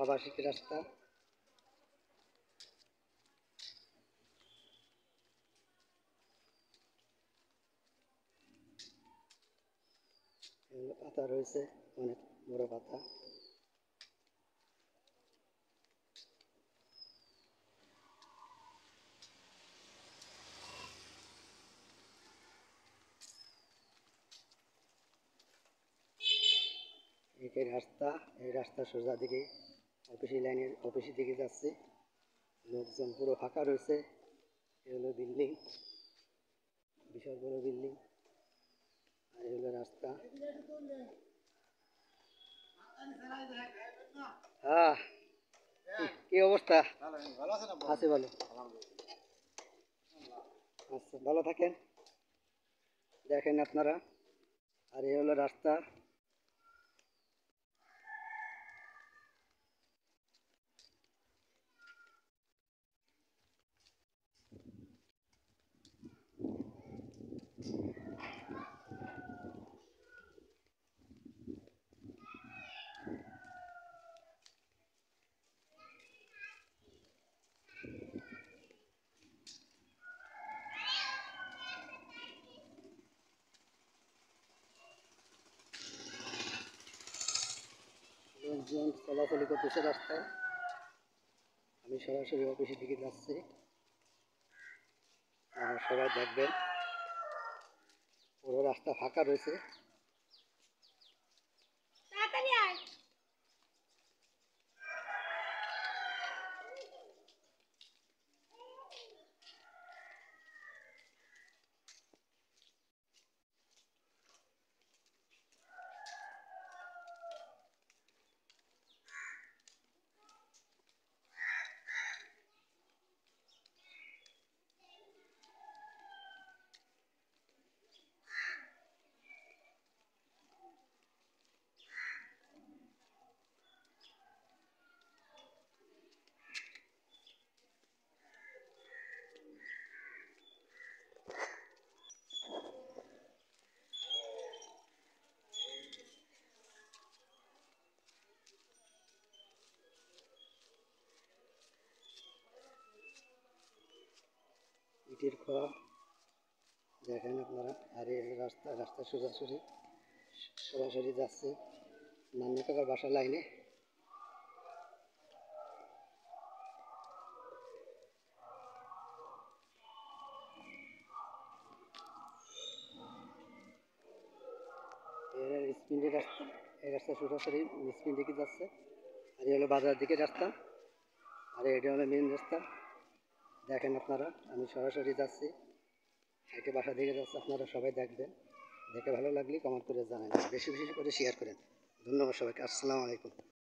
আবাসিক রাস্তা। পাতা রয়েছে, অনেক বড় পাতা। এই রাস্তা, এই রাস্তা সোজা দিকে অফিসের দিকে যাচ্ছে। লোকজন পুরো ফাঁকা রয়েছে। এ হলো বিল্ডিং, বিশাল বড় বিল্ডিং। আর এই হলো রাস্তা। হ্যাঁ, কি অবস্থা? আছে ভালো। আচ্ছা, ভালো থাকেন। দেখেন আপনারা। আর এই হলো রাস্তা। লোকজন চলাচলি করতেছে রাস্তায়। আমি সরাসরি অফিসের দিকে যাচ্ছি। সবাই দেখবেন, পুরো রাস্তা ফাঁকা রয়েছে। ইটের ঘর দেখেন আপনারা। আর এই রাস্তা সরাসরি যাচ্ছে নান্নু কাকার বাসার লাইনে। স্পিন্ডের রাস্তা, এই রাস্তা সরাসরি স্পিন দিকে যাচ্ছে। আর এই হলো বাজার দিকে রাস্তা। আর এটা হলো মেন রাস্তা। দেখেন আপনারা, আমি সরাসরি যাচ্ছি, হাইটে বাসা দিকে যাচ্ছে। আপনারা সবাই দেখবেন, দেখে ভালো লাগলে কমেন্ট করে জানাবেন, বেশি বেশি করে শেয়ার করেন। ধন্যবাদ সবাইকে। আসসালামু আলাইকুম।